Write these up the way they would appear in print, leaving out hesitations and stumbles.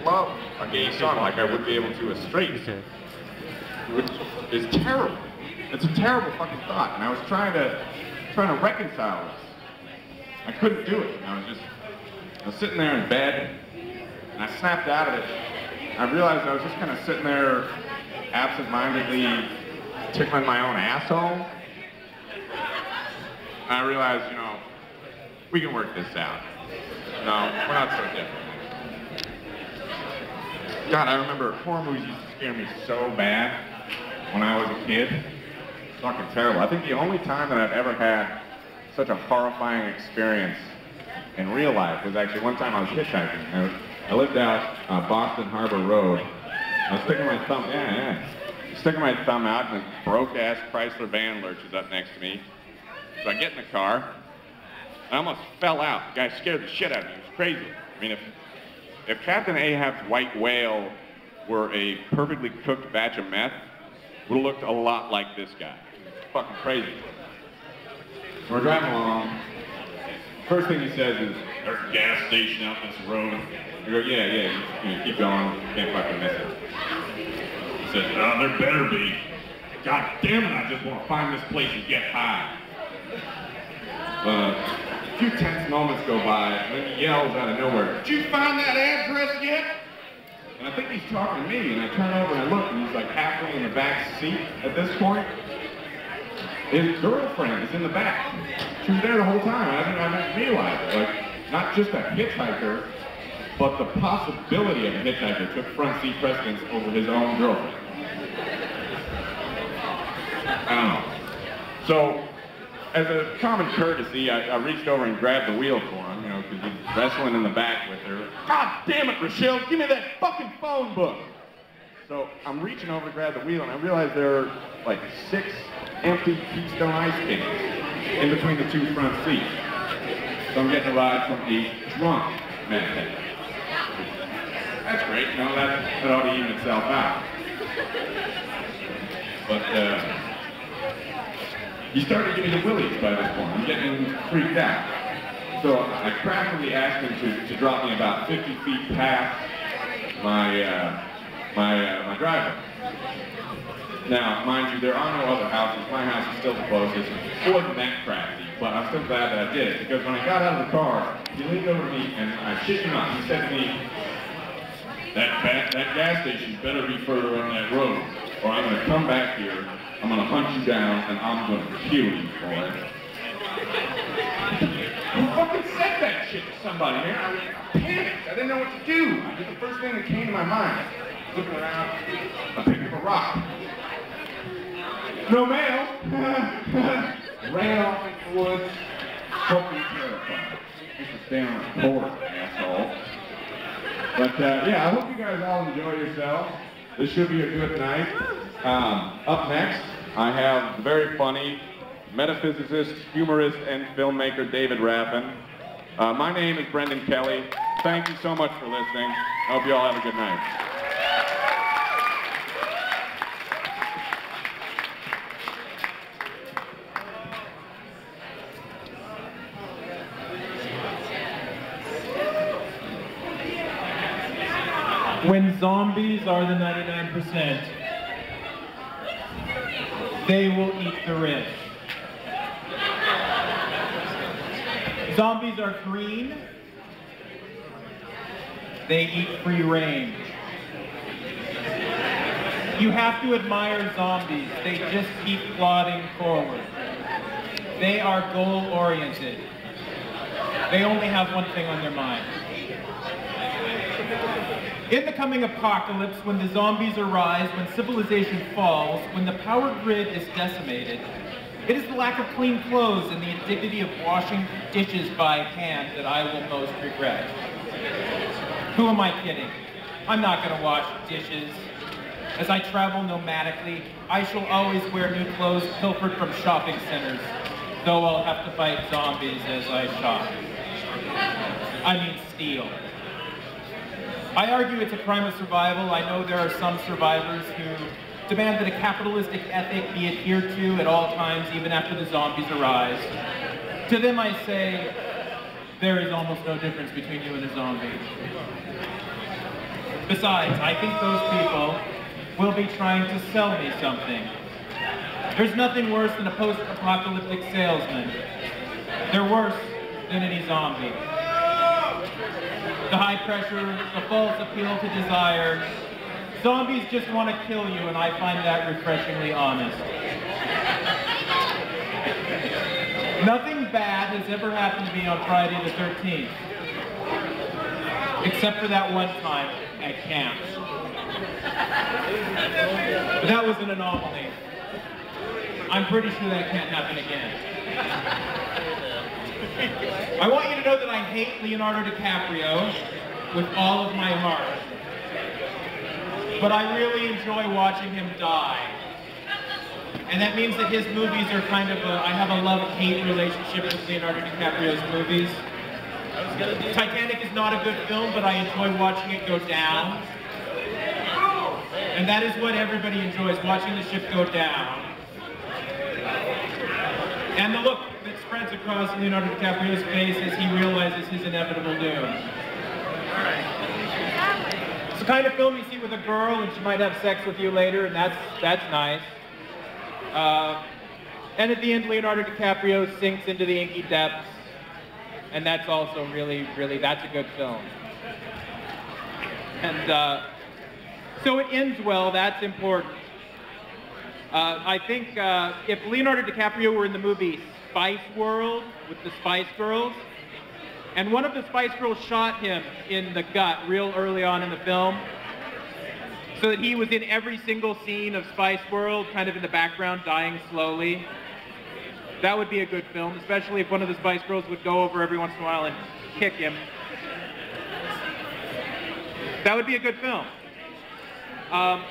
love a gay song like I would be able to a straight, which is terrible. It's a terrible fucking thought, and I was trying to reconcile this. I couldn't do it. I was sitting there in bed, and I snapped out of it. I realized I was just kind of sitting there absent-mindedly tickling my own asshole. And I realized, you know, we can work this out. No, we're not so different. God, I remember horror movies used to scare me so bad when I was a kid. It's fucking terrible. I think the only time that I've ever had such a horrifying experience in real life was actually one time I was hitchhiking. I lived out Boston Harbor Road. I was sticking my thumb, sticking my thumb out, and a broke-ass Chrysler van lurches up next to me. So I get in the car, I almost fell out. The guy scared the shit out of me. It was crazy. I mean, if Captain Ahab's white whale were a perfectly cooked batch of meth, it would have looked a lot like this guy. It's fucking crazy. So we're driving along. First thing he says is, "There's a gas station out this road." I go, yeah, you keep going, can't fucking miss it. He says, "Oh, there better be. God damn it, I just want to find this place and get high." A few tense moments go by, and then he yells out of nowhere, "Did you find that address yet?" And I think he's talking to me, and I turn over and I look, and he's like halfway in the back seat at this point. His girlfriend is in the back. She was there the whole time. I didn't realize it. Like, not just a hitchhiker, but the possibility of a hitchhiker took front seat precedence over his own girlfriend. I don't know. So, as a common courtesy, I reached over and grabbed the wheel for him, you know, because he's wrestling in the back with her. "God damn it, Rochelle, give me that fucking phone book!" So I'm reaching over to grab the wheel, and I realize there are like 6 empty Keystone Ice cans in between the 2 front seats. So I'm getting a ride from a drunk man. That's great, you know, that ought to even itself out. But he started giving the willies by this point. I'm getting freaked out. So I craftily asked him to drop me about 50 feet past my driveway. Now, mind you, there are no other houses. My house is still the closest. It wasn't that crafty, but I'm still glad that I did it, because when I got out of the car, he leaned over to me, and I shit you not, he said to me, that gas station better be further on that road, or I'm going to come back here, I'm going to hunt you down, and I'm going to kill you for it. Who fucking said that shit to somebody, man? I panicked. I didn't know what to do. I did the first thing that came to my mind. Looking around, I picked up a rock. No mail. Ran off into the woods. Fucking terrified. Just to stay on the porch, asshole. But yeah, I hope you guys all enjoy yourselves. This should be a good night. Up next, I have the very funny metaphysicist, humorist, and filmmaker David Raffin. My name is Brendan Kelly. Thank you so much for listening. I hope you all have a good night. When zombies are the 99%, they will eat the rich. Zombies are green. They eat free range. You have to admire zombies. They just keep plodding forward. They are goal-oriented. They only have one thing on their mind. In the coming apocalypse, when the zombies arise, when civilization falls, when the power grid is decimated, it is the lack of clean clothes and the indignity of washing dishes by hand that I will most regret. Who am I kidding? I'm not going to wash dishes. As I travel nomadically, I shall always wear new clothes pilfered from shopping centers, though I'll have to fight zombies as I shop. I mean steal. I argue it's a crime of survival. I know there are some survivors who demand that a capitalistic ethic be adhered to at all times, even after the zombies arise. To them I say, there is almost no difference between you and a zombie. Besides, I think those people will be trying to sell me something. There's nothing worse than a post-apocalyptic salesman. They're worse than any zombie. The high pressure, the false appeal to desire. Zombies just want to kill you, and I find that refreshingly honest. Nothing bad has ever happened to me on Friday the 13th. Except for that one time at camp. But that was an anomaly. I'm pretty sure that can't happen again. I want you to know that I hate Leonardo DiCaprio with all of my heart. But I really enjoy watching him die. And that means that his movies are kind of I have a love-hate relationship with Leonardo DiCaprio's movies. Titanic is not a good film, but I enjoy watching it go down. And that is what everybody enjoys, watching the ship go down. And the look that spreads across Leonardo DiCaprio's face as he realizes his inevitable doom. It's the kind of film you see with a girl and she might have sex with you later, and that's nice. And at the end, Leonardo DiCaprio sinks into the inky depths, and that's also really, that's a good film. And so it ends well, that's important. I think if Leonardo DiCaprio were in the movie Spice World with the Spice Girls, and one of the Spice Girls shot him in the gut real early on in the film, so that he was in every single scene of Spice World, kind of in the background, dying slowly. That would be a good film, especially if one of the Spice Girls would go over every once in a while and kick him. That would be a good film. I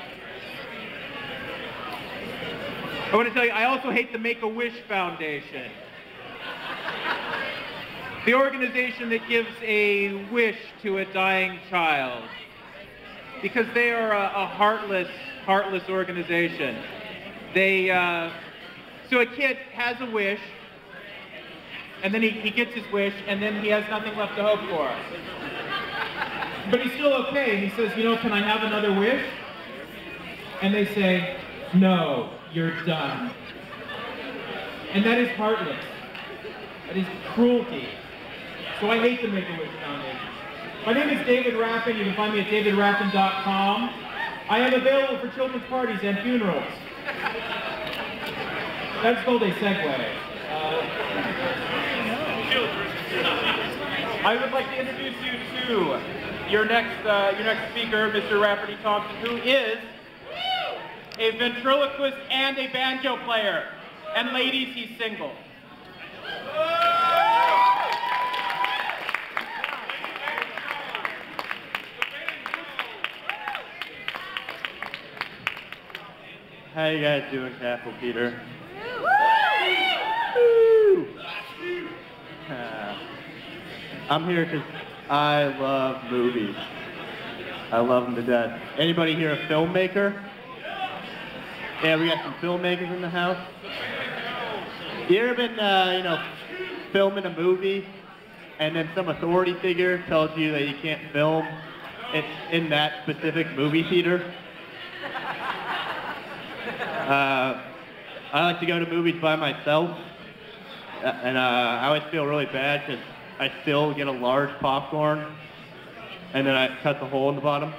want to tell you, I also hate the Make-A-Wish Foundation. The organization that gives a wish to a dying child. Because they are a heartless organization. So a kid has a wish, and then he gets his wish, and then he has nothing left to hope for. But he's still okay, and he says, you know, can I have another wish? And they say, no, you're done. And that is heartless. That is cruelty. So I hate the Make-A-Wish Foundation. My name is David Raffin. You can find me at davidraffin.com. I am available for children's parties and funerals. That's called a segue. I would like to introduce you to your next speaker, Mr. Rafferty Thompson, who is a ventriloquist and a banjo player. And ladies, he's single. How you guys doing, Castle Peter? I'm here because I love movies. I love them to death. Anybody here a filmmaker? Yeah, we got some filmmakers in the house. You ever been, filming a movie, and then some authority figure tells you that you can't film in that specific movie theater? I like to go to movies by myself, and I always feel really bad because I still get a large popcorn, and then I cut the hole in the bottom.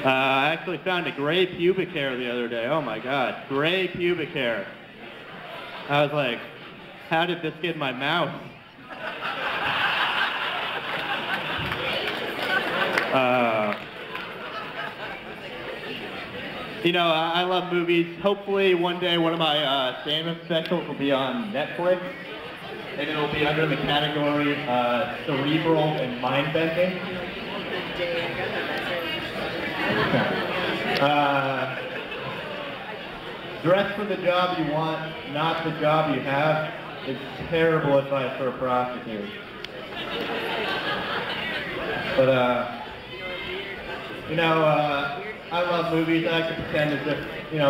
I actually found a gray pubic hair the other day. Oh my God, gray pubic hair. I was like, how did this get in my mouth? I love movies. Hopefully one day one of my stand-up specials will be on Netflix, and it'll be under the category cerebral and mind-bending. Dress for the job you want, not the job you have. It's terrible advice for a prostitute. But, I love movies. I like to pretend as if,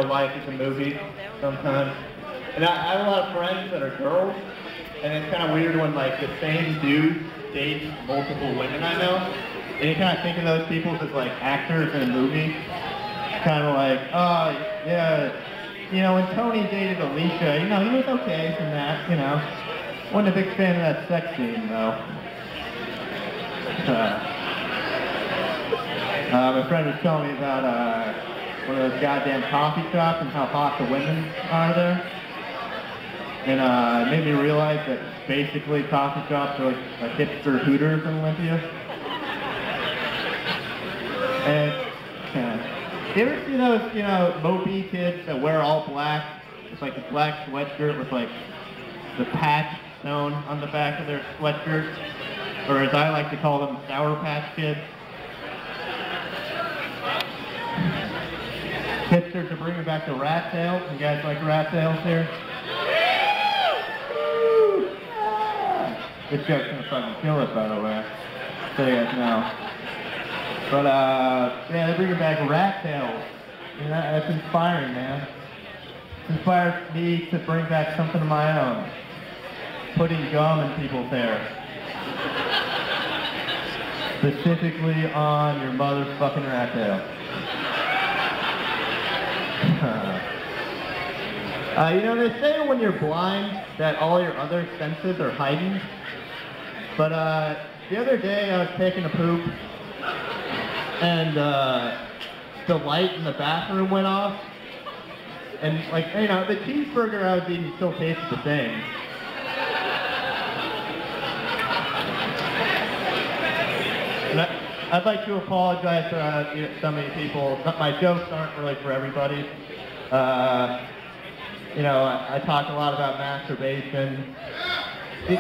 life is a movie sometimes. And I have a lot of friends that are girls, and it's kind of weird when, the same dude dates multiple women I know. And you kind of think of those people as like actors in a movie. Kind of like, oh, yeah, you know, when Tony dated Alicia, you know, he was okay from that, you know. Wasn't a big fan of that sex scene, though. My friend was telling me about one of those goddamn coffee shops and how hot the women are there. And it made me realize that basically coffee shops are like a hipster Hooters in Olympia. And you ever see those, you know, mopey kids that wear all black? It's like a black sweatshirt with like the patch sewn on the back of their sweatshirt. Or as I like to call them, Sour Patch Kids. Hipsters are bringing back the rat tails. You guys like rat tails here? This joke's gonna fucking kill it, by the way. So you guys know. But yeah, they're bringing back rat tails. You know, that's inspiring, man. It inspires me to bring back something of my own. Putting gum in people's hair. Specifically on your motherfucking rat tail. You know, they say when you're blind that all your other senses are heightened. But the other day I was taking a poop and the light in the bathroom went off. And like, you know, the cheeseburger I was eating still tasted the same. And I'd like to apologize to so many people. My jokes aren't really for everybody. You know, I talk a lot about masturbation. You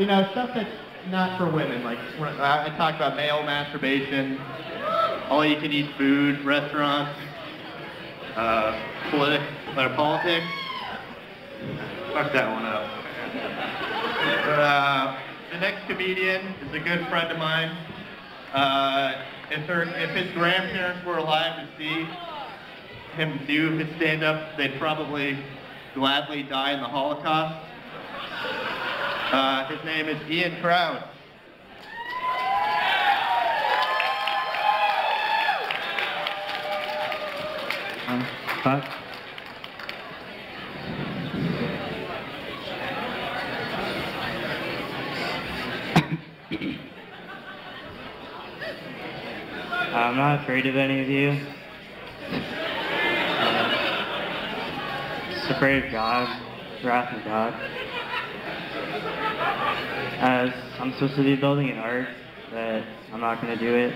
know, stuff that's not for women. Like, I talk about male masturbation, all-you-can-eat food, restaurants, politics. Fuck that one up. But, the next comedian is a good friend of mine. If his grandparents were alive to see him do his stand-up, they'd probably gladly die in the Holocaust. His name is Jake Krauss. I'm not afraid of any of you. Just afraid of God, the wrath of God. As I'm supposed to be building an ark, but I'm not going to do it.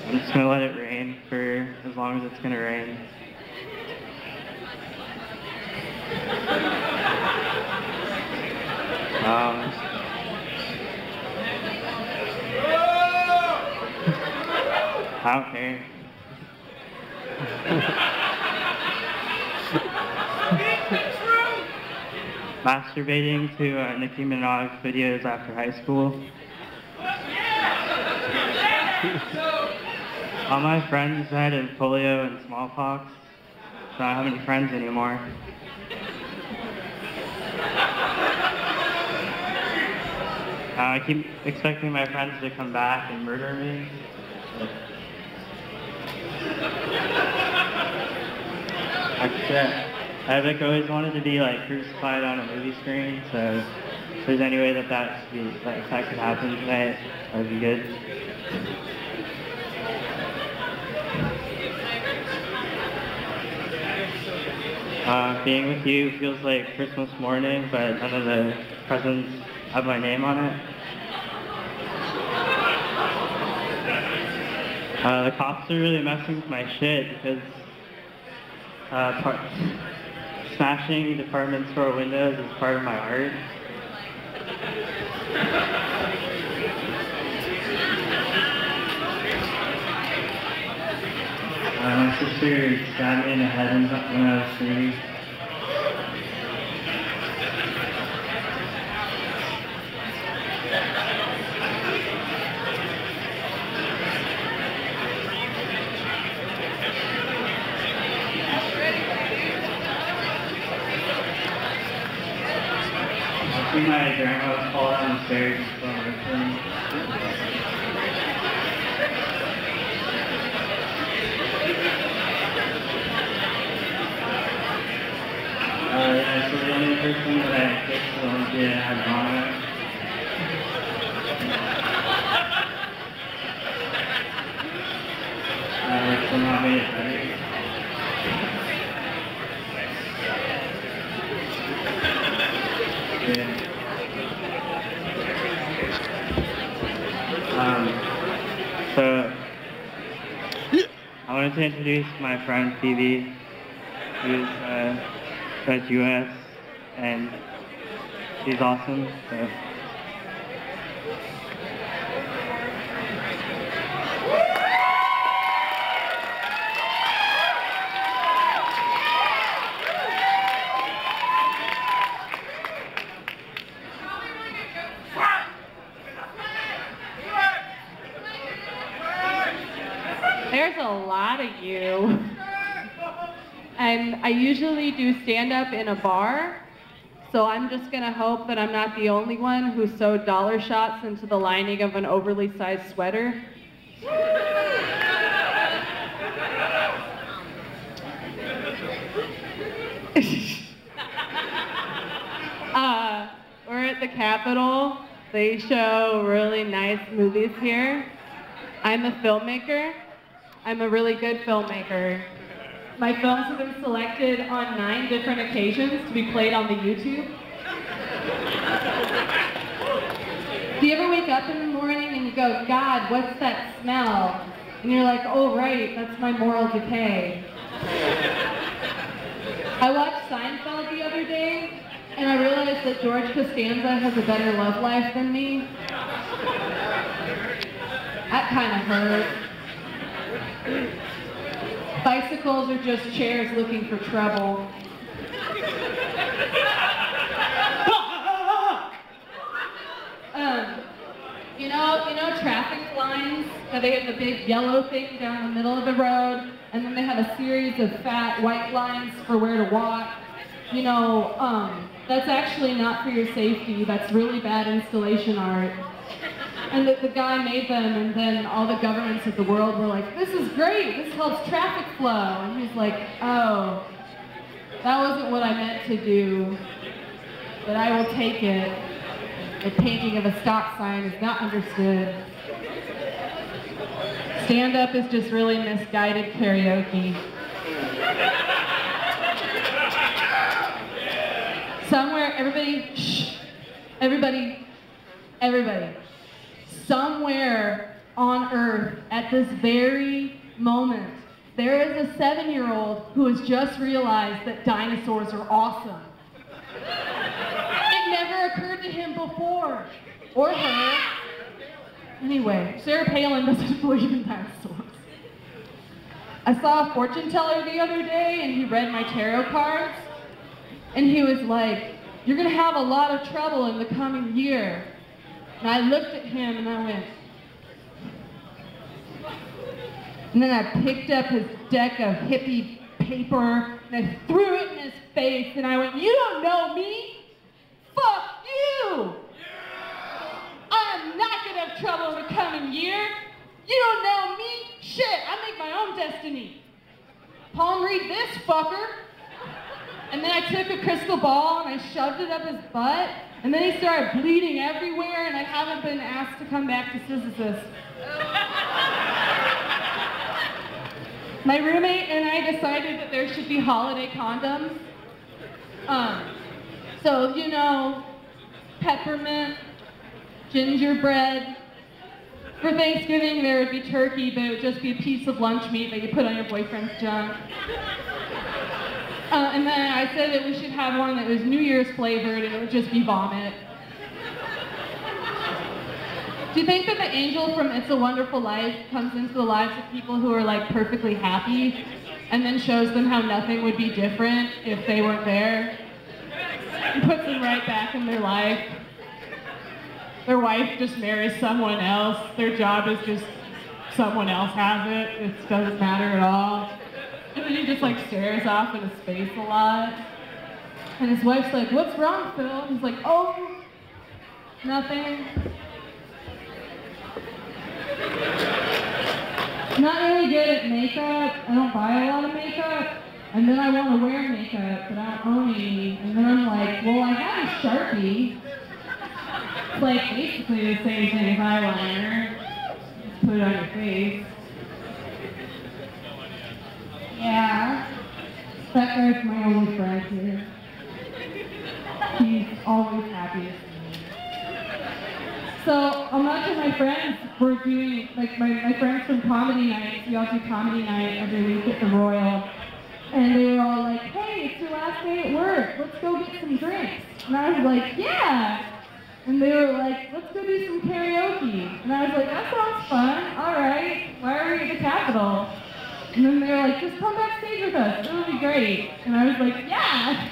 I'm just going to let it rain for as long as it's going to rain. I don't care. Masturbating to Nicki Minaj videos after high school. All my friends died of polio and smallpox, so I don't have any friends anymore. I keep expecting my friends to come back and murder me. I've like always wanted to be like crucified on a movie screen, so if there's any way that that could happen tonight, that would be good. Being with you feels like Christmas morning, but none of the presents have my name on it. The cops are really messing with my shit because smashing department store windows is part of my art. My sister stabbed me in the head when I was 3. watching my grandma fall down the stairs while listening. Yeah, so the only person that I picked to Olympia had Mama. Which somehow made it better. Yeah. So I wanted to introduce my friend Phoebe, who's at US, and she's awesome. So. There's a lot of you. And I usually do stand-up in a bar, so I'm just gonna hope that I'm not the only one who sewed dollar shots into the lining of an overly sized sweater. We're at the Capitol. They show really nice movies here. I'm a filmmaker. I'm a really good filmmaker. My films have been selected on 9 different occasions to be played on the YouTube. Do you ever wake up in the morning and you go, God, what's that smell? And you're like, oh right, that's my moral decay. I watched Seinfeld the other day, and I realized that George Costanza has a better love life than me. That kind of hurt. Bicycles are just chairs looking for trouble. You know traffic lines? How they have the big yellow thing down the middle of the road, and then they have a series of fat white lines for where to walk. You know, that's actually not for your safety. That's really bad installation art. And the guy made them, and then all the governments of the world were like, this is great, this helps traffic flow. And he's like, oh, that wasn't what I meant to do, but I will take it. The painting of a stop sign is not understood. Stand-up is just really misguided karaoke. Somewhere, everybody, shh, everybody. Somewhere on Earth, at this very moment, there is a 7-year-old who has just realized that dinosaurs are awesome. It never occurred to him before, or her. Anyway, Sarah Palin doesn't believe in dinosaurs. I saw a fortune teller the other day, and he read my tarot cards, and he was like, you're gonna have a lot of trouble in the coming year. And I looked at him and I went, and then I picked up his deck of hippie paper and I threw it in his face and I went, you don't know me? Fuck you! I'm not gonna have trouble in the coming year. You don't know me? Shit, I make my own destiny. Palm read this, fucker. And then I took a crystal ball and I shoved it up his butt. And then he started bleeding everywhere, and I haven't been asked to come back to Sisyphus. My roommate and I decided that there should be holiday condoms. So, you know, peppermint, gingerbread. For Thanksgiving, there would be turkey, but it would just be a piece of lunch meat that you put on your boyfriend's junk. And then I said that we should have one that was New Year's flavored and it would just be vomit. Do you think that the angel from It's a Wonderful Life comes into the lives of people who are like perfectly happy and then shows them how nothing would be different if they weren't there? And puts them right back in their life. Their wife just marries someone else. Their job is just someone else has it. It doesn't matter at all. And then he just like stares off into space a lot. And his wife's like, what's wrong, Phil? And he's like, oh, Nothing. Not really good at makeup. I don't buy a lot of makeup. And then I want to wear makeup, but I don't own any. And then I'm like, well, I have a Sharpie. It's like basically the same thing as eyeliner. Just put it on your face. Yeah. That guy's my only friend here. He's always happy to see me. So a bunch of my friends were doing, like my friends from Comedy Night, we all do Comedy Night every week at the Royal. And they were all like, hey, it's your last day at work. Let's go get some drinks. And I was like, yeah. And they were like, let's go do some karaoke. And I was like, that sounds fun. All right. Why are we at the Capitol? And then they were like, just come backstage with us. It'll be great. And I was like, yeah.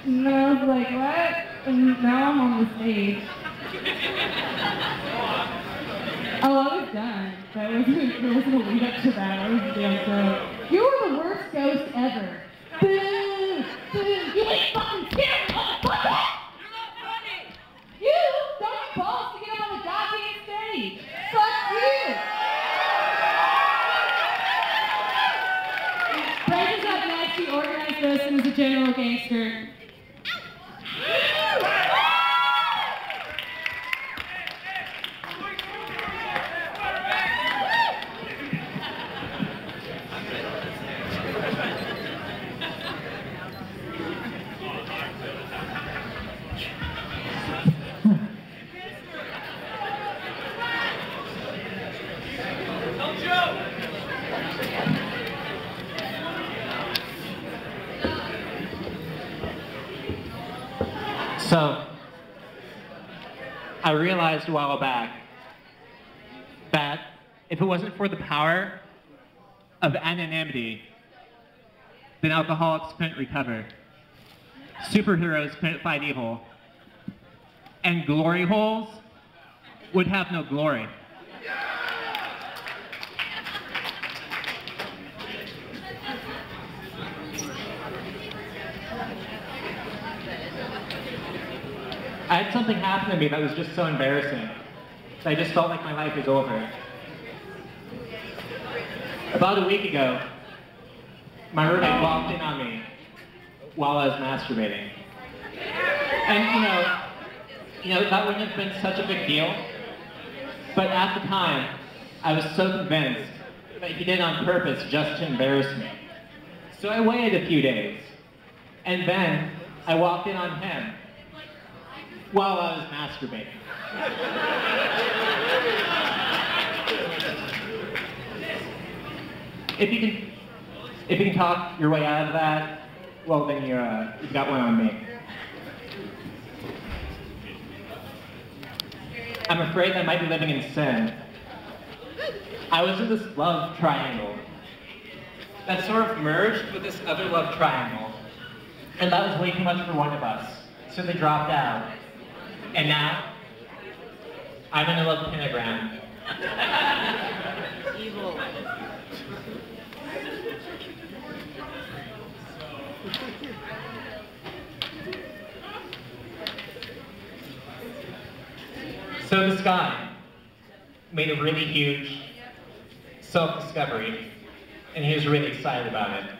And then I was like, what? And now I'm on the stage. Oh, I was done. There wasn't a lead up to that. I was damn good. You were the worst ghost ever. Boo! Boo! You ain't fucking scared, motherfucker! You're not funny! You don't have balls to get up on the goddamn stage! Fuck you! Brandon's up next. He organized this and is a general gangster. So, I realized a while back that if it wasn't for the power of anonymity, then alcoholics couldn't recover, superheroes couldn't fight evil, and glory holes would have no glory. I had something happen to me that was just so embarrassing. I just felt like my life was over. About a week ago, my roommate walked in on me while I was masturbating. And you know, that wouldn't have been such a big deal. But at the time, I was so convinced that he did it on purpose just to embarrass me. So I waited a few days, and then I walked in on him while I was masturbating. If you can talk your way out of that, well then you've got one on me. I'm afraid I might be living in sin. I was in this love triangle that sort of merged with this other love triangle, and that was way too much for one of us, so they dropped out. And now, I'm in a love pentagram. Evil. So this guy made a really huge self-discovery, and he was really excited about it.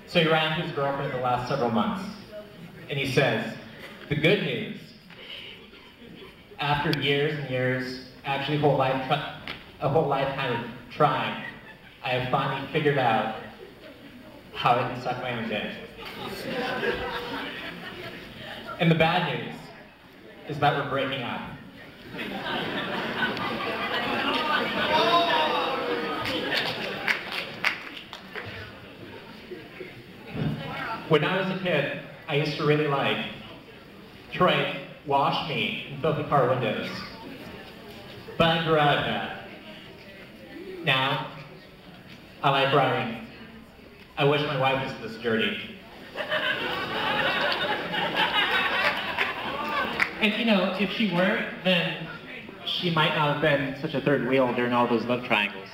So he ran to his girlfriend the last several months, and he says, the good news, after years and years, actually a whole lifetime of trying, I have finally figured out how I can suck my own dick. And the bad news is that we're breaking up. When I was a kid, I used to really like Troy wash me in filthy car windows. But I grew out of that. Now, I like writing. I wish my wife was this dirty. And you know, if she were, then she might not have been such a third wheel during all those love triangles.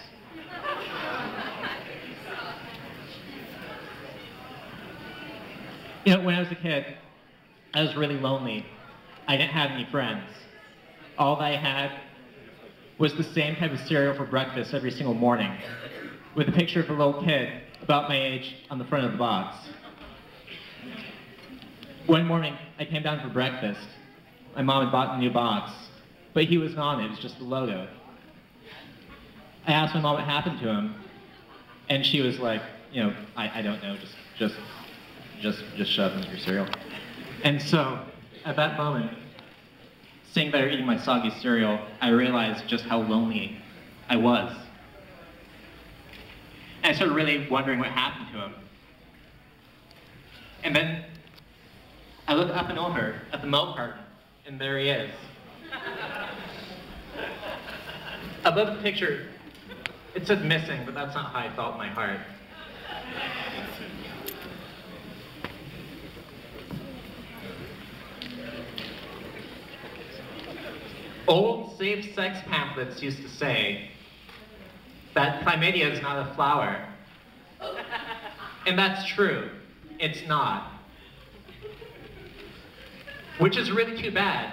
You know, when I was a kid, I was really lonely. I didn't have any friends. All that I had was the same type of cereal for breakfast every single morning, with a picture of a little kid about my age on the front of the box. One morning, I came down for breakfast. My mom had bought a new box, but he wasn't on it, it was just the logo. I asked my mom what happened to him, and she was like, you know, I don't know, just shove him in your cereal. And so, at that moment, sitting there eating my soggy cereal, I realized just how lonely I was. And I started really wondering what happened to him. And then I looked up and over at the milk carton, and there he is. Above the picture, it said missing, but that's not how I felt in my heart. Old safe sex pamphlets used to say that chlamydia is not a flower. And that's true. It's not. Which is really too bad,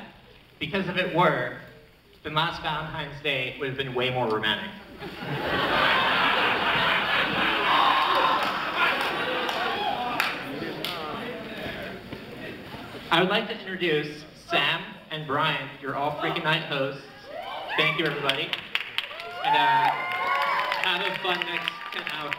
because if it were, then last Valentine's Day would have been way more romantic. I would like to introduce Sam and Brian, your All Frickin Night hosts. Thank you, everybody. And have a fun next 10 hours.